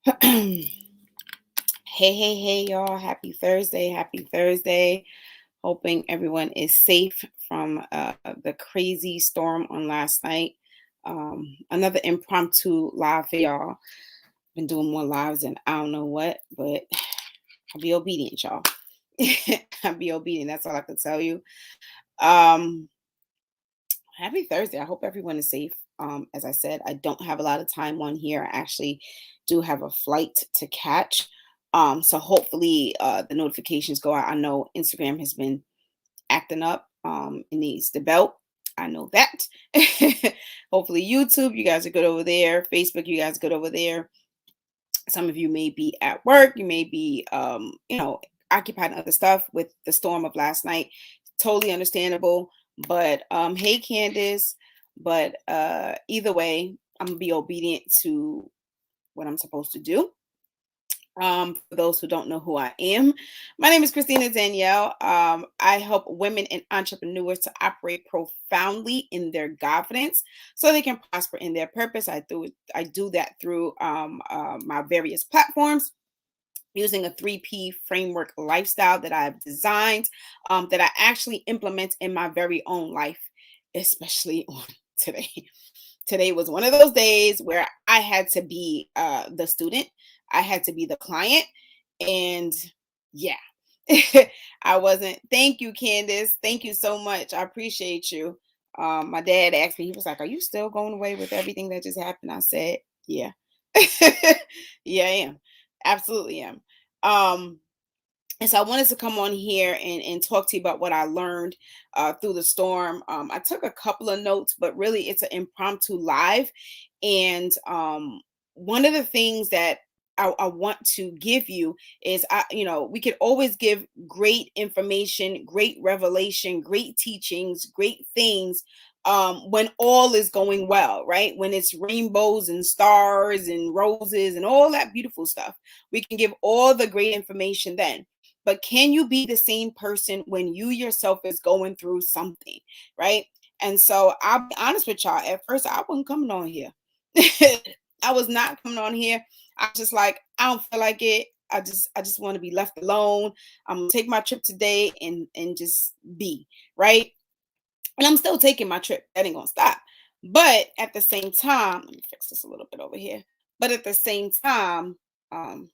Hey, y'all. Happy Thursday. Happy Thursday. Hoping everyone is safe from the crazy storm on last night. Another impromptu live for y'all. Been doing more lives than I don't know what, but I'll be obedient, y'all. I'll be obedient. That's all I can tell you. Um, Happy Thursday. I hope everyone is safe. As I said, I don't have a lot of time on here. I actually do have a flight to catch. So hopefully the notifications go out. I know Instagram has been acting up. It needs the belt. I know that. Hopefully YouTube, you guys are good over there. Facebook, you guys are good over there. Some of you may be at work. You may be, occupied in other stuff with the storm of last night. Totally understandable. But hey, Candace. But either way, I'm gonna be obedient to what I'm supposed to do. For those who don't know who I am, my name is Christina Danielle. I help women and entrepreneurs to operate profoundly in their confidence so they can prosper in their purpose. I do that through my various platforms using a 3P framework lifestyle that I've designed, that I actually implement in my very own life, especially on today. Today was one of those days where I had to be the student, I had to be the client, and yeah. I wasn't. Thank you, Candace. Thank you so much. I appreciate you. My dad asked me, he was like, "Are you still going away with everything that just happened?" I said, "Yeah." Yeah, I am. Absolutely am. Um, and so I wanted to come on here and talk to you about what I learned through the storm. I took a couple of notes, but really it's an impromptu live. And one of the things that I want to give you is, we could always give great information, great revelation, great teachings, great things when all is going well, right? When it's rainbows and stars and roses and all that beautiful stuff. We can give all the great information then, but can you be the same person when you yourself is going through something, right? And so I'll be honest with y'all. At first, I wasn't coming on here. I was not coming on here. I was just like, I don't feel like it. I just want to be left alone. I'm gonna take my trip today and just be right. And I'm still taking my trip. That ain't gonna stop. But at the same time, let me fix this a little bit over here. But at the same time, um,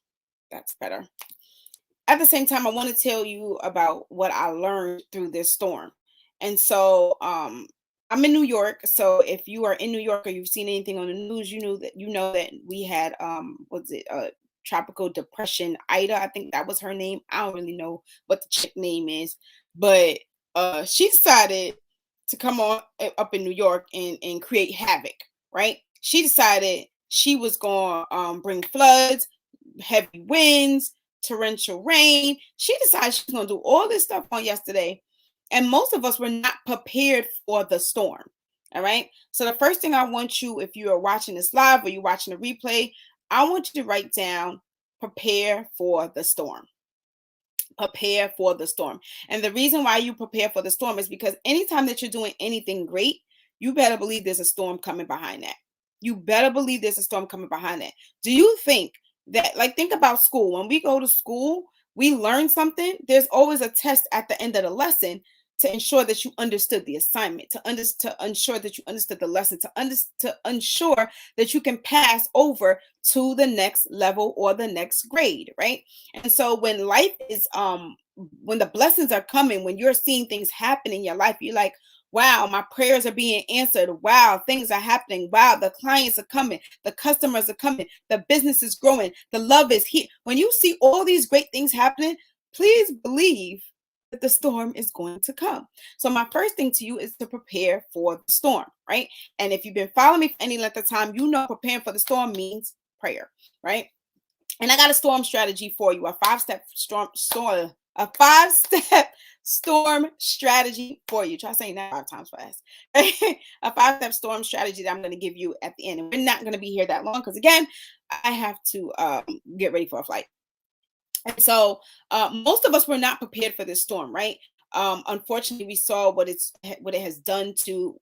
that's better. At the same time, I want to tell you about what I learned through this storm. And so I'm in New York. So if you are in New York or you've seen anything on the news, you know that we had what's it tropical depression Ida. I think that was her name. I don't really know what the chick name is, but she decided to come on up in New York and create havoc, right? She decided she was going to bring floods, heavy winds, torrential rain. She decided she's going to do all this stuff on yesterday. And most of us were not prepared for the storm. All right. So the first thing I want you, if you are watching this live or you're watching the replay, I want you to write down prepare for the storm. Prepare for the storm. And the reason why you prepare for the storm is because anytime that you're doing anything great, you better believe there's a storm coming behind that. You better believe there's a storm coming behind that. Do you think that, like, think about school? When we go to school, we learn something. There's always a test at the end of the lesson to ensure that you understood the assignment, to ensure that you understood the lesson, to ensure that you can pass over to the next level or the next grade, right? And so when life is when the blessings are coming, when you're seeing things happen in your life, you're like, wow, my prayers are being answered. Wow, things are happening. Wow, the clients are coming, the customers are coming, the business is growing, the love is here. When you see all these great things happening, please believe that the storm is going to come. So my first thing to you is to prepare for the storm, right? And if you've been following me for any length of time, you know preparing for the storm means prayer, right? And I got a storm strategy for you, a a 5-step storm strategy for you. Try saying that 5 times fast. A 5-step storm strategy that I'm going to give you at the end. And we're not going to be here that long because, again, I have to get ready for a flight. And so most of us were not prepared for this storm, right? Unfortunately, we saw what it has done to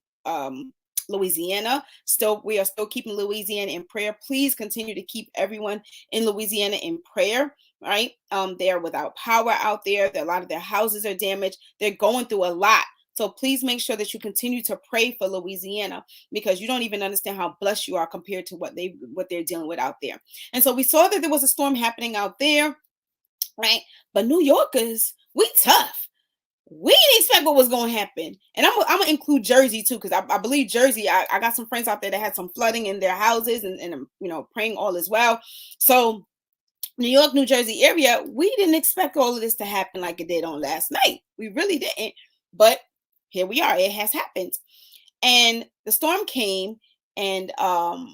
Louisiana. Still, we are still keeping Louisiana in prayer. Please continue to keep everyone in Louisiana in prayer. Right? They're without power out there. A lot of their houses are damaged. They're going through a lot. So please make sure that you continue to pray for Louisiana, because you don't even understand how blessed you are compared to what they're dealing with out there. And so we saw that there was a storm happening out there, right? But New Yorkers, we tough. We didn't expect what was going to happen. And I'm going to include Jersey too, because I believe Jersey, I got some friends out there that had some flooding in their houses, and praying all is well. So New York, New Jersey area, we didn't expect all of this to happen like it did on last night. We really didn't. But here we are. It has happened. And the storm came, and I'll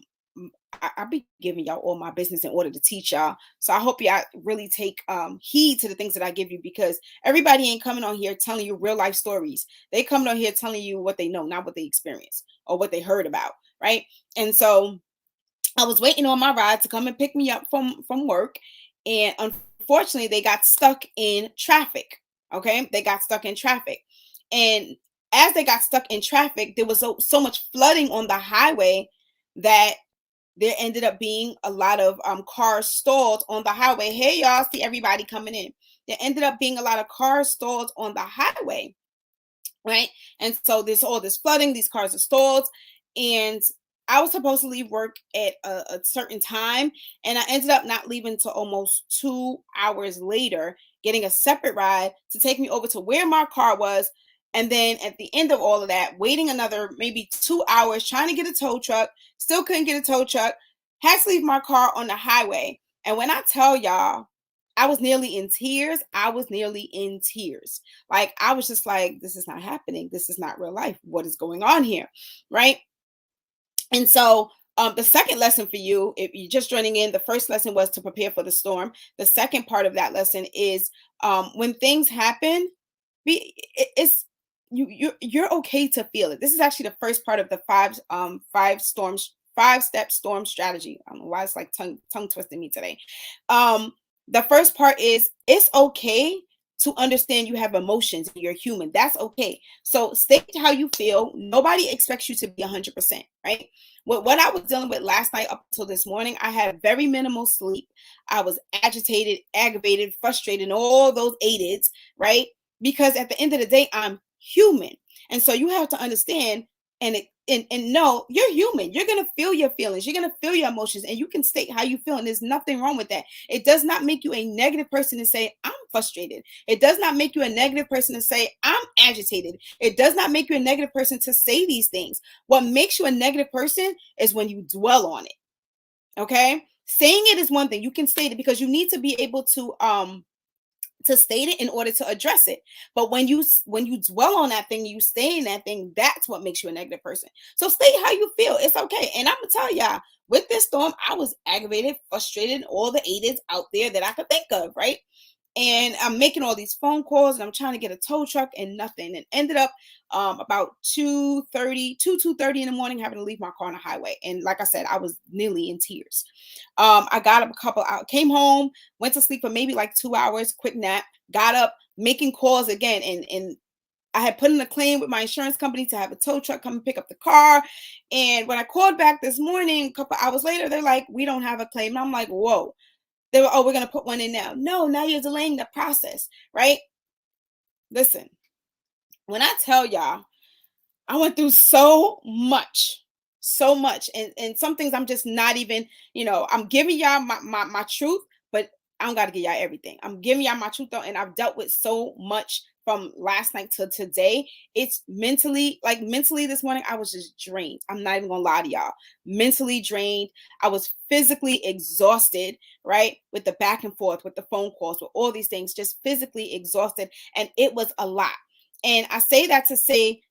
be giving y'all all my business in order to teach y'all. So I hope y'all really take heed to the things that I give you, because everybody ain't coming on here telling you real life stories. They coming on here telling you what they know, not what they experienced or what they heard about, right? And so I was waiting on my ride to come and pick me up from work, and unfortunately they got stuck in traffic. Okay, they got stuck in traffic, and as they got stuck in traffic, there was so much flooding on the highway that there ended up being a lot of cars stalled on the highway. Hey, y'all, see everybody coming in. There ended up being a lot of cars stalled on the highway, right? And so there's all this flooding, these cars are stalled, and I was supposed to leave work at a certain time, and I ended up not leaving till almost 2 hours later, getting a separate ride to take me over to where my car was. And then at the end of all of that, waiting another maybe 2 hours trying to get a tow truck, still couldn't get a tow truck, had to leave my car on the highway. And when I tell y'all, I was nearly in tears. I was nearly in tears. Like, I was just like, this is not happening. This is not real life. What is going on here? Right? And so the second lesson for you, if you're just joining in, the first lesson was to prepare for the storm. The second part of that lesson is when things happen, you're okay to feel it. This is actually the first part of the five-step storm strategy. I don't know why it's like tongue twisting me today. The first part is it's okay to understand you have emotions and you're human. That's okay. So state how you feel. Nobody expects you to be 100%, right? What I was dealing with last night up until this morning, I had very minimal sleep. I was agitated, aggravated, frustrated, all those aids, right? Because at the end of the day, I'm human. And so you have to understand and know you're human. You're going to feel your feelings. You're going to feel your emotions, and you can state how you feel. And there's nothing wrong with that. It does not make you a negative person to say, I'm frustrated. It does not make you a negative person to say, I'm agitated. It does not make you a negative person to say these things. What makes you a negative person is when you dwell on it. Okay? Saying it is one thing. You can state it because you need to be able to state it in order to address it. But when you dwell on that thing, you stay in that thing, that's what makes you a negative person. So state how you feel. It's okay. And I'm gonna tell y'all, with this storm, I was aggravated, frustrated, all the aids out there that I could think of, right? And I'm making all these phone calls, and I'm trying to get a tow truck, and nothing. And ended up about 2:30 in the morning having to leave my car on the highway. And like I said, I was nearly in tears. I got up a couple hours, came home, went to sleep for maybe like 2 hours, quick nap, got up, making calls again. And I had put in a claim with my insurance company to have a tow truck come and pick up the car. And when I called back this morning, a couple hours later, they're like, we don't have a claim. And I'm like, whoa. They were, oh, we're going to put one in now. No, now you're delaying the process, right? Listen, when I tell y'all, I went through so much. And some things I'm just not even, I'm giving y'all my truth, but I don't got to give y'all everything. I'm giving y'all my truth though. And I've dealt with so much from last night to today. It's mentally this morning, I was just drained. I'm not even gonna lie to y'all. Mentally drained. I was physically exhausted, right? With the back and forth, with the phone calls, with all these things, just physically exhausted. And it was a lot. And I say that to say,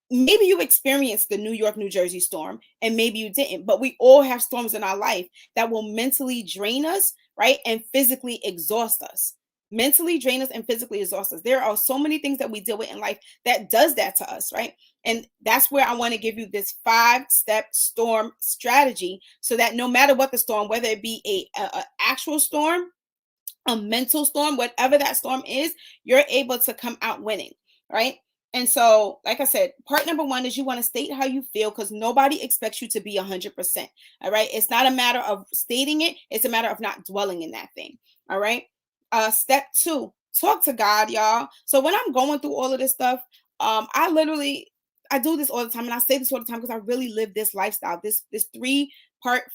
maybe you experienced the New York, New Jersey storm, and maybe you didn't, but we all have storms in our life that will mentally drain us, right? And physically exhaust us. Mentally drain us and physically exhaust us. There are so many things that we deal with in life that does that to us, right? And that's where I want to give you this 5-step storm strategy, so that no matter what the storm, whether it be a actual storm, a mental storm, whatever that storm is, you're able to come out winning, right? And so, like I said, part number one is you want to state how you feel because nobody expects you to be 100%. All right. It's not a matter of stating it, it's a matter of not dwelling in that thing. All right. Step two, talk to God, y'all. So when I'm going through all of this stuff, I do this all the time, and I say this all the time because I really live this lifestyle. This three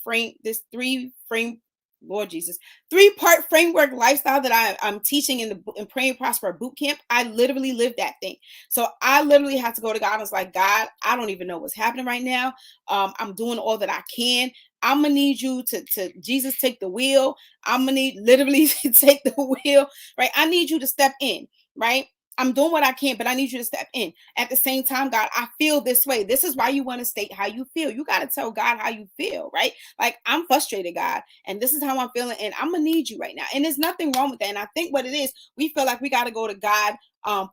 frame, Lord Jesus, 3-part framework lifestyle that I'm teaching in Pray and Prosper boot camp. I literally live that thing. So I literally had to go to God. I was like, God, I don't even know what's happening right now. I'm doing all that I can. I'm gonna need you to Jesus, take the wheel. I'm gonna need literally to take the wheel, right? I need you to step in, right? I'm doing what I can, but I need you to step in. At the same time, God, I feel this way. This is why you want to state how you feel. You got to tell God how you feel, right? Like, I'm frustrated, God, and this is how I'm feeling, and I'm gonna need you right now. And there's nothing wrong with that. And I think what it is, we feel like we got to go to God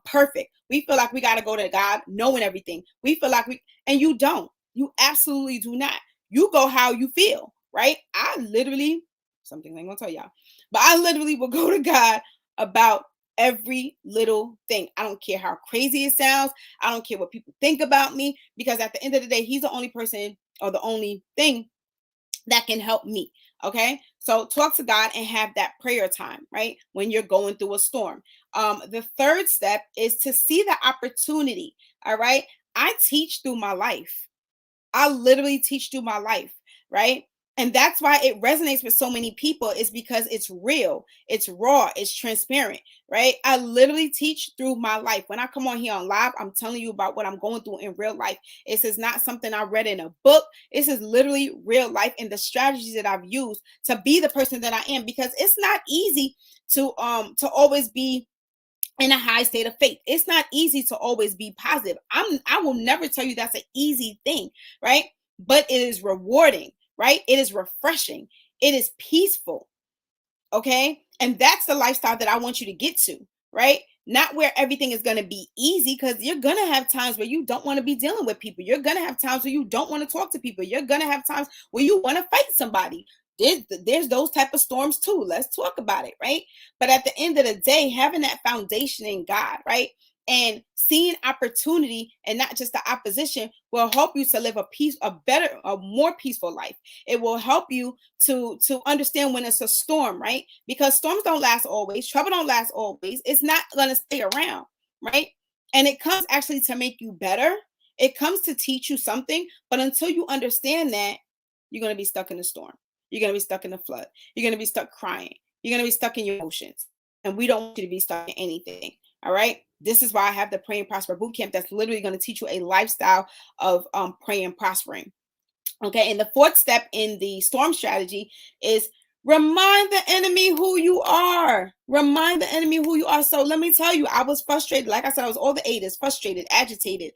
perfect. We feel like we got to go to God knowing everything. We feel like and you don't. You absolutely do not. You go how you feel, right? I literally, something I'm gonna tell y'all, but I literally will go to God about every little thing. I don't care how crazy it sounds. I don't care what people think about me, because at the end of the day, he's the only person or the only thing that can help me. Okay. So talk to God and have that prayer time, right? When you're going through a storm. The third step is to see the opportunity. All right. I teach through my life. I literally teach through my life, right? And that's why it resonates with so many people, is because it's real, it's raw, it's transparent, right? I literally teach through my life. When I come on here on live, I'm telling you about what I'm going through in real life. This is not something I read in a book. This is literally real life and the strategies that I've used to be the person that I am, because it's not easy to always be in a high state of faith. It's not easy to always be positive. I will never tell you that's an easy thing, right? But it is rewarding, right? It is refreshing. It is peaceful. Okay? And that's the lifestyle that I want you to get to, right? Not where everything is going to be easy, because you're going to have times where you don't want to be dealing with people. You're going to have times where you don't want to talk to people. You're going to have times where you want to fight somebody. There's those type of storms too. Let's talk about it, right? But at the end of the day, having that foundation in God, right? And seeing opportunity and not just the opposition will help you to live a better, a more peaceful life. It will help you to understand when it's a storm, right? Because storms don't last always, trouble don't last always. It's not going to stay around, right? And it comes actually to make you better. It comes to teach you something. But until you understand that, you're going to be stuck in the storm. You're going to be stuck in the flood. You're going to be stuck crying. You're going to be stuck in your emotions. And we don't want you to be stuck in anything. All right. This is why I have the Pray and Prosper Bootcamp that's literally going to teach you a lifestyle of praying and prospering. Okay. And the fourth step in the storm strategy is remind the enemy who you are. Remind the enemy who you are. So let me tell you, I was frustrated. Like I said, I was all the eights, frustrated, agitated,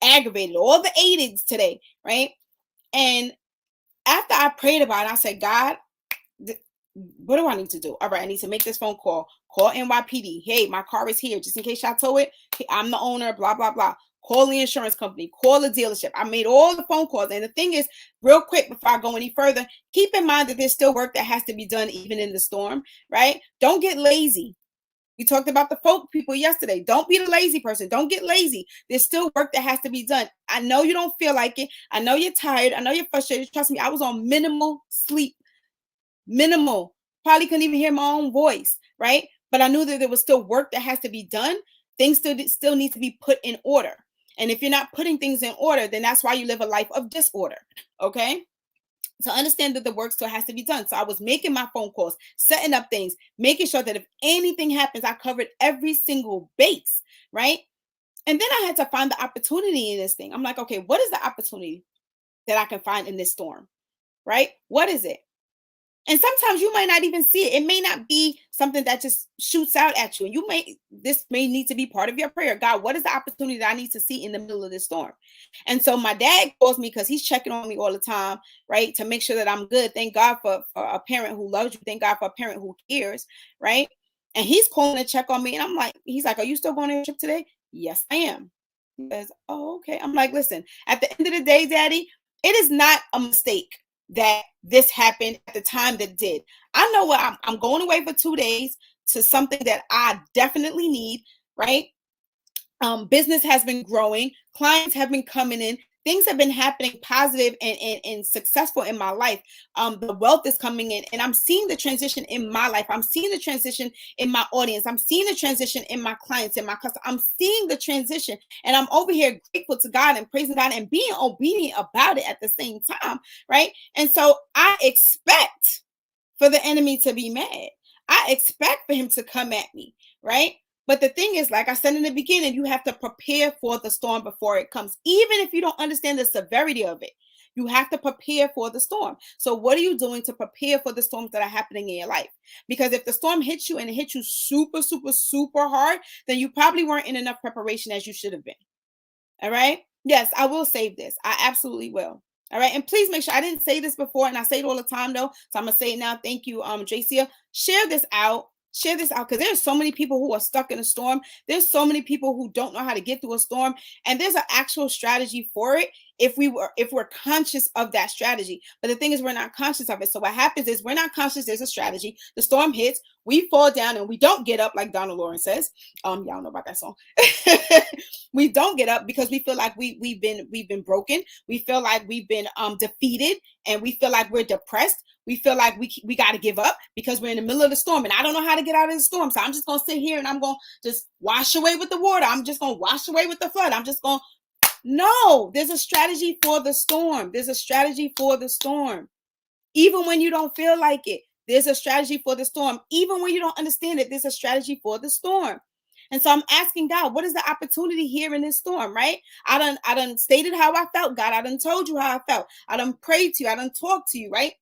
aggravated, all the eights today. Right. And after I prayed about it, I said, God, what do I need to do? All right, I need to make this phone call. Call NYPD. Hey, my car is here. Just in case y'all tow it, I'm the owner, blah, blah, blah. Call the insurance company. Call the dealership. I made all the phone calls. And the thing is, real quick, before I go any further, keep in mind that there's still work that has to be done even in the storm, right? Don't get lazy. We talked about the folk people yesterday. Don't be the lazy person. Don't get lazy. There's still work that has to be done. I know you don't feel like it. I know you're tired. I know you're frustrated. Trust me, I was on minimal sleep. Minimal. Probably couldn't even hear my own voice, right? But I knew that there was still work that has to be done. Things still need to be put in order. And if you're not putting things in order, then that's why you live a life of disorder, okay? So understand that the work still has to be done. So I was making my phone calls, setting up things, making sure that if anything happens, I covered every single base, right? And then I had to find the opportunity in this thing. I'm like, okay, what is the opportunity that I can find in this storm, right? What is it? And sometimes you might not even see it. It may not be something that just shoots out at you. And this may need to be part of your prayer. God, what is the opportunity that I need to see in the middle of this storm? And so my dad calls me because he's checking on me all the time, right? To make sure that I'm good. Thank God for a parent who loves you. Thank God for a parent who cares, right? And he's calling to check on me. And he's like, are you still going on your trip today? Yes, I am. He says, oh, okay. I'm like, listen, at the end of the day, Daddy, it is not a mistake that this happened at the time that it did. I know what I'm going away for 2 days to something that I definitely need, right? Business has been growing, clients have been coming in, things have been happening positive and successful in my life. The wealth is coming in, and I'm seeing the transition in my life. I'm seeing the transition in my audience. I'm seeing the transition in my clients and my customers. I'm seeing the transition, and I'm over here grateful to God and praising God and being obedient about it at the same time, right? And so I expect for the enemy to be mad. I expect for him to come at me, right? But the thing is, like I said in the beginning, you have to prepare for the storm before it comes, even if you don't understand the severity of it. You have to prepare for the storm. So, what are you doing to prepare for the storms that are happening in your life? Because if the storm hits you and it hits you super, super, super hard, then you probably weren't in enough preparation as you should have been. All right. Yes, I will save this. I absolutely will. All right. And please make sure I didn't say this before, and I say it all the time though. So I'm gonna say it now. Thank you, JC. Share this out. Share this out because there's so many people who are stuck in a storm. There's so many people who don't know how to get through a storm, and there's an actual strategy for it if we're conscious of that strategy. But the thing is, we're not conscious of it. So what happens is we're not conscious. There's a strategy. The storm hits. We fall down and we don't get up, like Donald Lawrence says. Y'all know about that song. We don't get up because we feel like we've been broken. We feel like we've been defeated, and we feel like we're depressed. We feel like we got to give up because we're in the middle of the storm, and I don't know how to get out of the storm. So I'm just going to sit here and I'm going to just wash away with the water. I'm just going to wash away with the flood. I'm just going to No, there's a strategy for the storm. There's a strategy for the storm. Even when you don't feel like it, there's a strategy for the storm. Even when you don't understand it, there's a strategy for the storm. And so I'm asking God, what is the opportunity here in this storm, right? I done stated how I felt, God. I done told you how I felt. I done prayed to you. I done talked to you, right?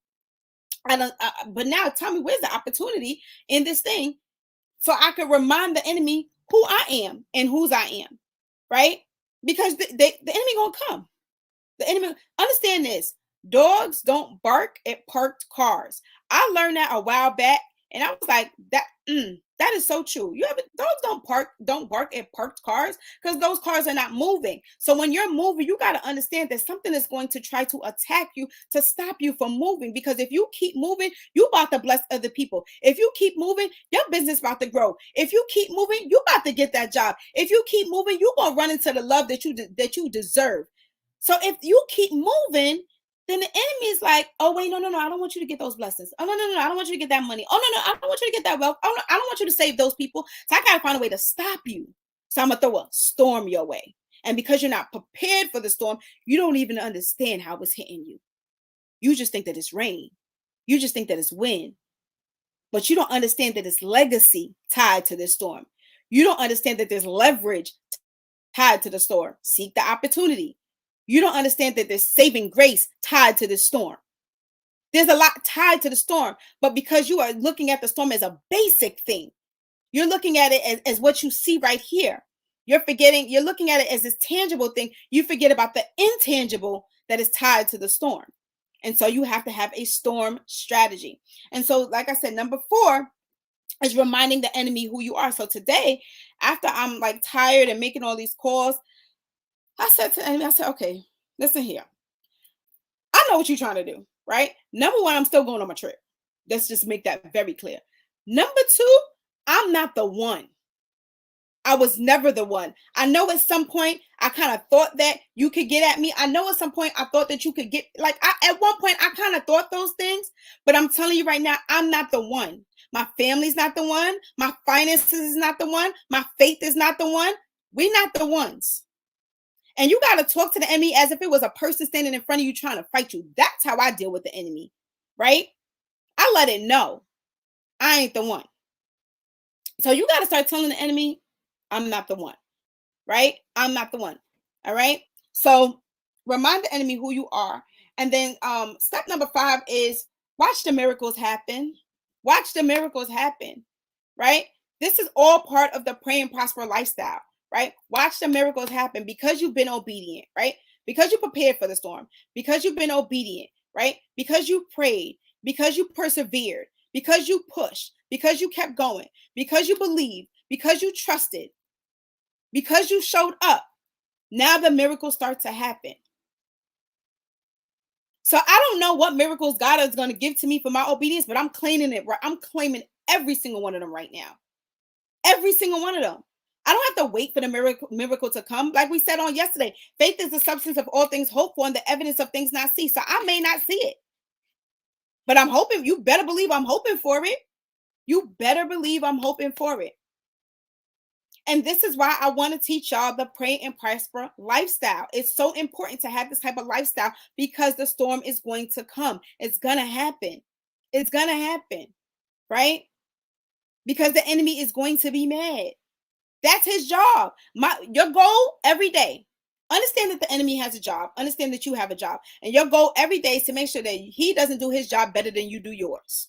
But now tell me, where's the opportunity in this thing so I could remind the enemy who I am and whose I am, right? Because the enemy gonna come. The enemy, understand this. Dogs don't bark at parked cars. I learned that a while back, and I was like, that is so true. Dogs don't bark at parked cars because those cars are not moving. So when you're moving, you got to understand that something is going to try to attack you to stop you from moving. Because if you keep moving, you about to bless other people. If you keep moving, your business about to grow. If you keep moving, you about to get that job. If you keep moving, you gonna run into the love that you deserve. So if you keep moving, then the enemy is like, oh, wait, no, I don't want you to get those blessings. Oh, no, I don't want you to get that money. Oh, no, I don't want you to get that wealth. Oh, no, I don't want you to save those people. So I got to find a way to stop you. So I'm going to throw a storm your way. And because you're not prepared for the storm, you don't even understand how it's hitting you. You just think that it's rain. You just think that it's wind. But you don't understand that it's legacy tied to this storm. You don't understand that there's leverage tied to the storm. Seek the opportunity. You don't understand that there's saving grace tied to the storm. There's a lot tied to the storm, but because you are looking at the storm as a basic thing, you're looking at it as what you see right here. You're looking at it as this tangible thing. You forget about the intangible that is tied to the storm. And so you have to have a storm strategy. And so, like I said, number 4 is reminding the enemy who you are. So today, after I'm like tired and making all these calls, I said to the enemy, I said, okay, listen here. I know what you're trying to do, right? Number 1, I'm still going on my trip. Let's just make that very clear. Number 2, I'm not the one. I was never the one. I know at some point I kind of thought that you could get at me. I know at some point I thought that you could get, at one point I kind of thought those things, but I'm telling you right now, I'm not the one. My family's not the one. My finances is not the one. My faith is not the one. We're not the ones. And you got to talk to the enemy as if it was a person standing in front of you trying to fight you. That's how I deal with the enemy, right? I let it know I ain't the one. So you got to start telling the enemy, I'm not the one, right? I'm not the one. All right. So remind the enemy who you are. And then step number 5 is watch the miracles happen. Watch the miracles happen, right? This is all part of the pray and prosper lifestyle. Right? Watch the miracles happen because you've been obedient, right? Because you prepared for the storm, because you've been obedient, right? Because you prayed, because you persevered, because you pushed, because you kept going, because you believed, because you trusted, because you showed up. Now the miracles start to happen. So I don't know what miracles God is going to give to me for my obedience, but I'm claiming it. I'm claiming every single one of them right now. Every single one of them. I don't have to wait for the miracle to come. Like we said on yesterday, faith is the substance of all things hoped for and the evidence of things not seen. So I may not see it, but I'm hoping. You better believe I'm hoping for it. You better believe I'm hoping for it. And this is why I want to teach y'all the pray and prosper lifestyle. It's so important to have this type of lifestyle because the storm is going to come. It's going to happen. It's going to happen, right? Because the enemy is going to be mad. That's his job. Your goal every day. Understand that the enemy has a job. Understand that you have a job. And your goal every day is to make sure that he doesn't do his job better than you do yours.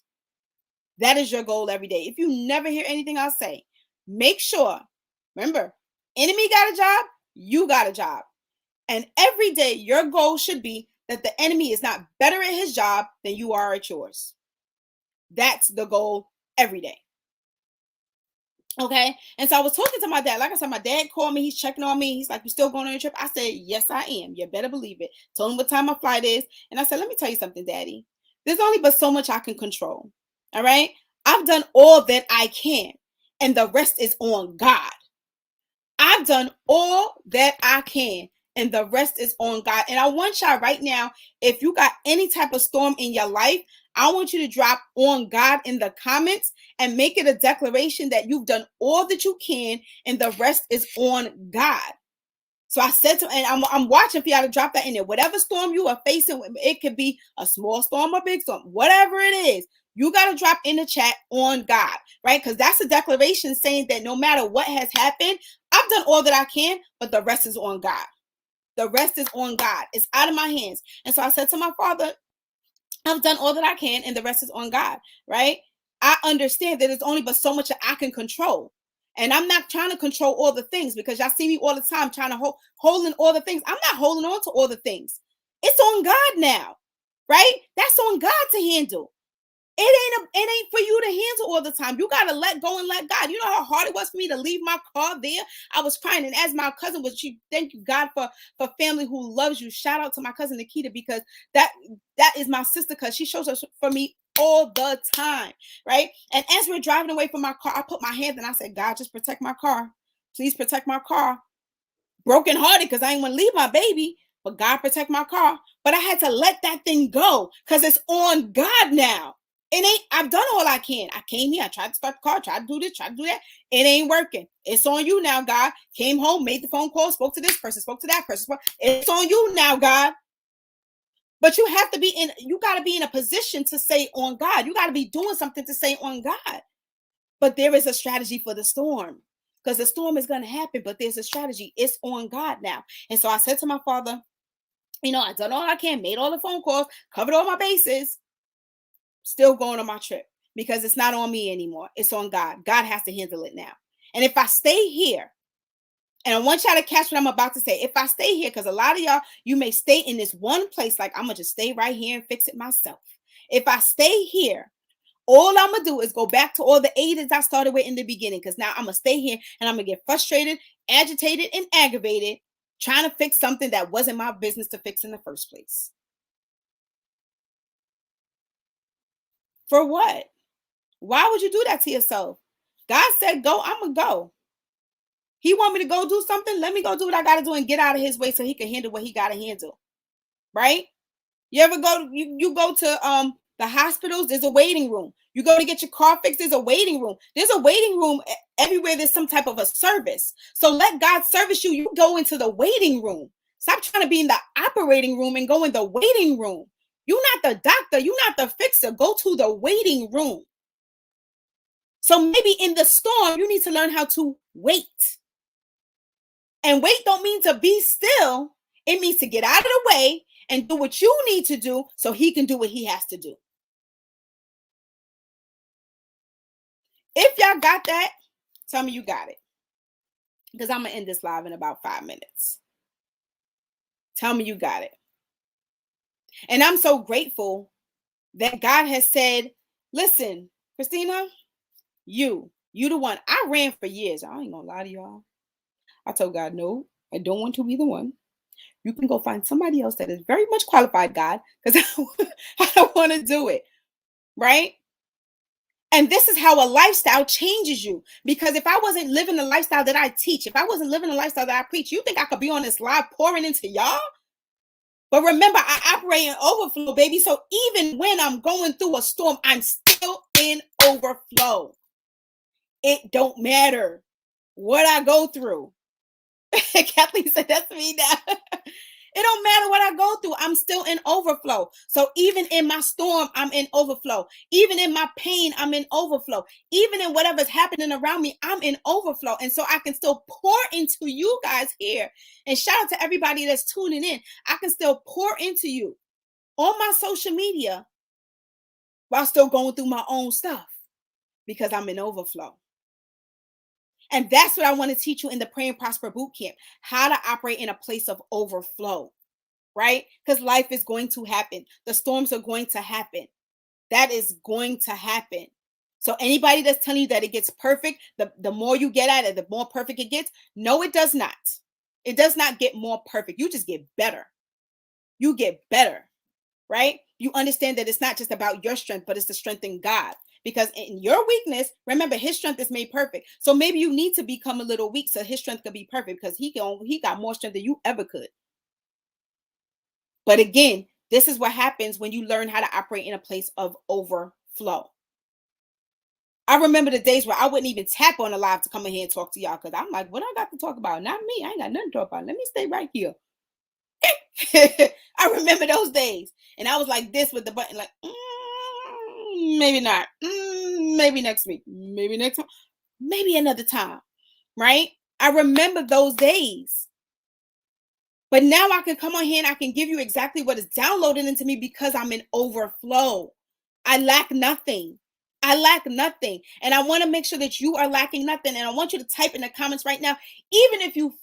That is your goal every day. If you never hear anything I'll say, make sure, remember, enemy got a job, you got a job. And every day your goal should be that the enemy is not better at his job than you are at yours. That's the goal every day. Okay. And so I was talking to my dad. Like I said, my dad called me. He's checking on me. He's like, "You still going on your trip?" I said, "Yes, I am. You better believe it." Told him what time my flight is. And I said, "Let me tell you something, Daddy. There's only but so much I can control. All right. I've done all that I can. And the rest is on God. I've done all that I can. And the rest is on God." And I want y'all right now, if you got any type of storm in your life, I want you to drop "on God" in the comments and make it a declaration that you've done all that you can and the rest is on God. So I said to, and I'm watching for y'all to drop that in there. Whatever storm you are facing, it could be a small storm or big storm, whatever it is, you got to drop in the chat "on God," right? Because that's a declaration saying that no matter what has happened, I've done all that I can, but the rest is on God. The rest is on God. It's out of my hands. And so I said to my father, I've done all that I can and the rest is on God, right? I understand that there's only but so much that I can control. And I'm not trying to control all the things because y'all see me all the time trying to hold in all the things. I'm not holding on to all the things. It's on God now, right? That's on God to handle. It ain't for you to handle all the time. You gotta let go and let God. You know how hard it was for me to leave my car there. I was crying, and as my cousin was, she thank you God for family who loves you. Shout out to my cousin Nikita because that is my sister because she shows us for me all the time, right? And as we're driving away from my car, I put my hand and I said, "God, just protect my car. Please protect my car." Broken hearted because I didn't want to leave my baby, but God protect my car. But I had to let that thing go because it's on God now. It ain't, I've done all I can. I came here, I tried to start the car, tried to do this, tried to do that. It ain't working. It's on you now, God. Came home, made the phone call, spoke to this person, spoke to that person. It's on you now, God. But you have to be you got to be in a position to say "on God." You got to be doing something to say "on God." But there is a strategy for the storm because the storm is going to happen, but there's a strategy. It's on God now. And so I said to my father, I've done all I can, made all the phone calls, covered all my bases, still going on my trip because it's not on me anymore. It's on God. God has to handle it now. And if I stay here, and I want y'all to catch what I'm about to say. If I stay here, because a lot of y'all, you may stay in this one place, like I'm going to just stay right here and fix it myself. If I stay here, all I'm going to do is go back to all the aids I started with in the beginning, because now I'm going to stay here and I'm going to get frustrated, agitated, and aggravated trying to fix something that wasn't my business to fix in the first place. For what? Why would you do that to yourself? God said, go, I'm going to go. He want me to go do something. Let me go do what I got to do and get out of his way so he can handle what he got to handle. Right? You ever go, you go to the hospitals, there's a waiting room. You go to get your car fixed, there's a waiting room. There's a waiting room everywhere there's some type of a service. So let God service you. You go into the waiting room. Stop trying to be in the operating room and go in the waiting room. You're not the doctor. You're not the fixer. Go to the waiting room. So maybe in the storm, you need to learn how to wait. And wait don't mean to be still. It means to get out of the way and do what you need to do so he can do what he has to do. If y'all got that, tell me you got it. Because I'm going to end this live in about 5 minutes. Tell me you got it. And I'm so grateful that God has said, listen, Christina, you the one. I ran for years. I ain't going to lie to y'all. I told God, no, I don't want to be the one. You can go find somebody else that is very much qualified, God, because I don't want to do it. Right? And this is how a lifestyle changes you. Because if I wasn't living the lifestyle that I teach, if I wasn't living the lifestyle that I preach, you think I could be on this live pouring into y'all? But remember, I operate in overflow, baby. So even when I'm going through a storm, I'm still in overflow. It don't matter what I go through. Kathleen said, that's me now. It don't matter what I go through. I'm still in overflow. So even in my storm, I'm in overflow. Even in my pain, I'm in overflow. Even in whatever's happening around me, I'm in overflow. And so I can still pour into you guys here. And shout out to everybody that's tuning in. I can still pour into you on my social media while still going through my own stuff because I'm in overflow. And that's what I want to teach you in the Pray and Prosper Boot Camp, how to operate in a place of overflow, right? Because life is going to happen. The storms are going to happen. That is going to happen. So anybody that's telling you that it gets perfect, the more you get at it, the more perfect it gets. No, it does not. It does not get more perfect. You just get better. You get better, right? You understand that it's not just about your strength, but it's the strength in God. Because in your weakness, remember, his strength is made perfect. So maybe you need to become a little weak so his strength could be perfect, because he got more strength than you ever could. But again, this is what happens when you learn how to operate in a place of overflow. I remember the days where I wouldn't even tap on the live to come in here and talk to y'all, because I'm like, what I got to talk about? Not me. I ain't got nothing to talk about. Let me stay right here. I remember those days. And I was like this with the button, like, maybe not. Maybe next week. Maybe next month. Maybe another time. Right? I remember those days. But now I can come on here and I can give you exactly what is downloaded into me because I'm in overflow. I lack nothing. I lack nothing. And I want to make sure that you are lacking nothing. And I want you to type in the comments right now, even if you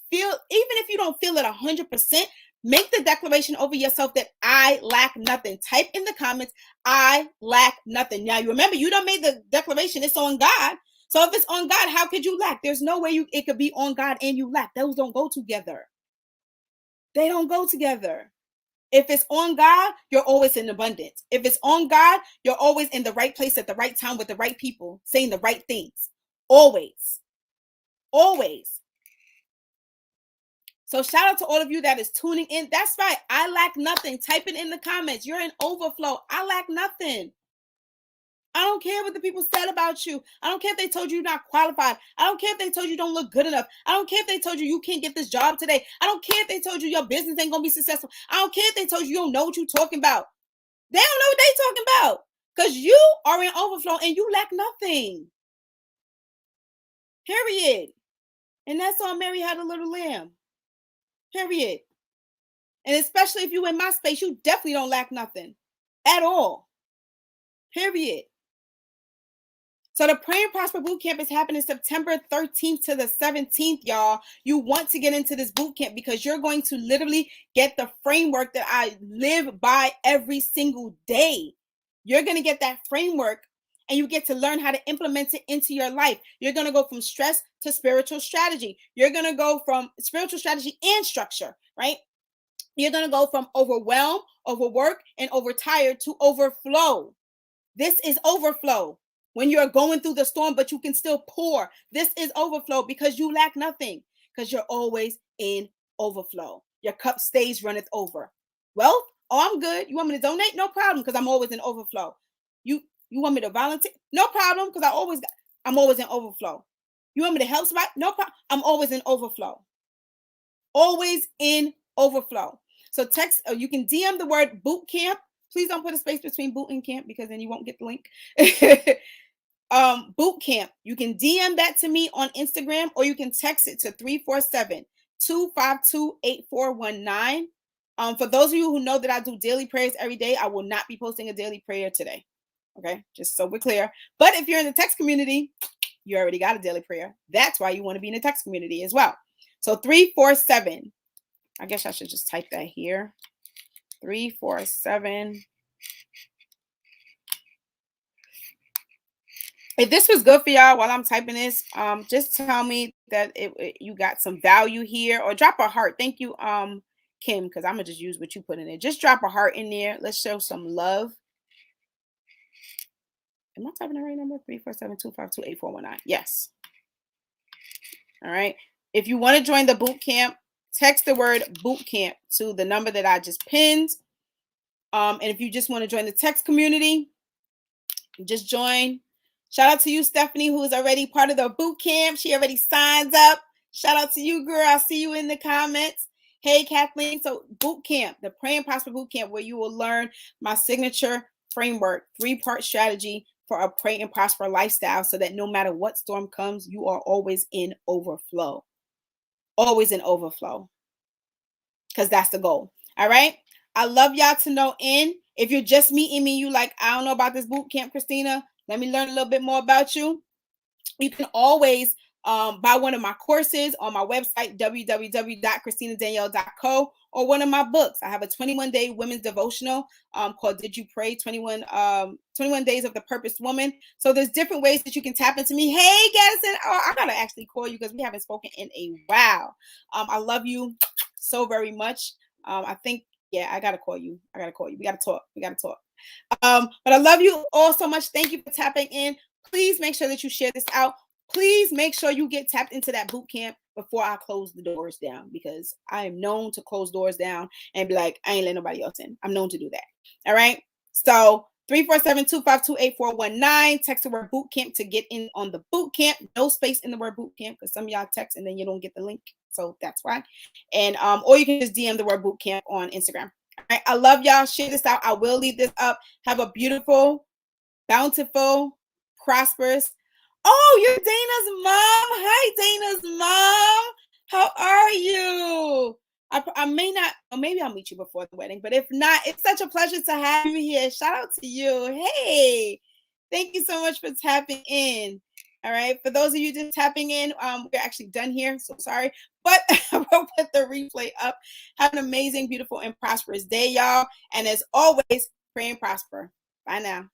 don't feel it 100%, make the declaration over yourself that I lack nothing. Type in the comments, I lack nothing. Now, you remember, you don't make the declaration. It's on God. So if it's on God, how could you lack? There's no way it could be on God and you lack. Those don't go together. They don't go together. If it's on God, you're always in abundance. If it's on God, you're always in the right place at the right time with the right people, saying the right things. Always. Always. So shout out to all of you that is tuning in. That's right. I lack nothing. Type it in the comments. You're in overflow. I lack nothing. I don't care what the people said about you. I don't care if they told you you're not qualified. I don't care if they told you don't look good enough. I don't care if they told you you can't get this job today. I don't care if they told you your business ain't going to be successful. I don't care if they told you you don't know what you're talking about. They don't know what they talking about, because you are in overflow and you lack nothing. Period. And that's on Mary Had a Little Lamb. Period. And especially if you in my space, you definitely don't lack nothing at all. Period. So the Pray and Prosper Boot Camp is happening September 13th to the 17th, y'all. You want to get into this boot camp because you're going to literally get the framework that I live by every single day. You're going to get that framework and you get to learn how to implement it into your life. You're going to go from stress to spiritual strategy. You're going to go from spiritual strategy and structure, right? You're going to go from overwhelmed, overwork, and overtired to overflow. This is overflow. When you're going through the storm, but you can still pour. This is overflow because you lack nothing, because you're always in overflow. Your cup stays runneth over. Wealth? Oh, I'm good. You want me to donate? No problem, because I'm always in overflow. You want me to volunteer? No problem, because I'm always in overflow. You want me to help somebody? No problem. I'm always in overflow. Always in overflow. So text, you can DM the word boot camp. Please don't put a space between boot and camp, because then you won't get the link. Boot camp. You can DM that to me on Instagram, or you can text it to 347-252-8419. For those of you who know that I do daily prayers every day, I will not be posting a daily prayer today. Okay, just so we're clear. But if you're in the text community, you already got a daily prayer. That's why you want to be in the text community as well. So 347. I guess I should just type that here. 347. If this was good for y'all while I'm typing this, just tell me that you got some value here, or drop a heart. Thank you, Kim, because I'm gonna just use what you put in there. Just drop a heart in there. Let's show some love. Am I typing the right number? 347-252-8419. Yes. All right. If you want to join the boot camp, text the word boot camp to the number that I just pinned. And if you just want to join the text community, just join. Shout out to you, Stephanie, who is already part of the boot camp. She already signs up. Shout out to you, girl. I'll see you in the comments. Hey, Kathleen. So boot camp, the Pray and Prosper boot camp, where you will learn my signature framework, 3-part strategy for a pray and prosper lifestyle, so that no matter what storm comes, you are always in overflow. Always in overflow. Because that's the goal. All right. I love y'all to no end. If you're just meeting me, you like, I don't know about this boot camp, Christina. Let me learn a little bit more about you. You can always buy one of my courses on my website, www.christinadanielle.co, or one of my books. I have a 21-day women's devotional called Did You Pray? 21 Days of the Purposed Woman. So there's different ways that you can tap into me. Hey, Gaddison. Oh, I got to actually call you because we haven't spoken in a while. I love you so very much. I think, yeah, I got to call you. We got to talk. But I love you all so much. Thank you for tapping in. Please make sure that you share this out. Please make sure you get tapped into that boot camp before I close the doors down, because I am known to close doors down and be like, I ain't let nobody else in. I'm known to do that. All right. So 347-252-8419. Text the word boot camp to get in on the boot camp. No space in the word boot camp, because some of y'all text and then you don't get the link. So that's why. And or you can just DM the word boot camp on Instagram. All right. I love y'all. Share this out. I will leave this up. Have a beautiful, bountiful, prosperous. Oh, you're Dana's mom. Hi, Dana's mom. How are you? I may not, or maybe I'll meet you before the wedding, but if not, it's such a pleasure to have you here. Shout out to you. Hey, thank you so much for tapping in. All right. For those of you just tapping in, we're actually done here. So sorry, but I will put the replay up. Have an amazing, beautiful, and prosperous day, y'all. And as always, pray and prosper. Bye now.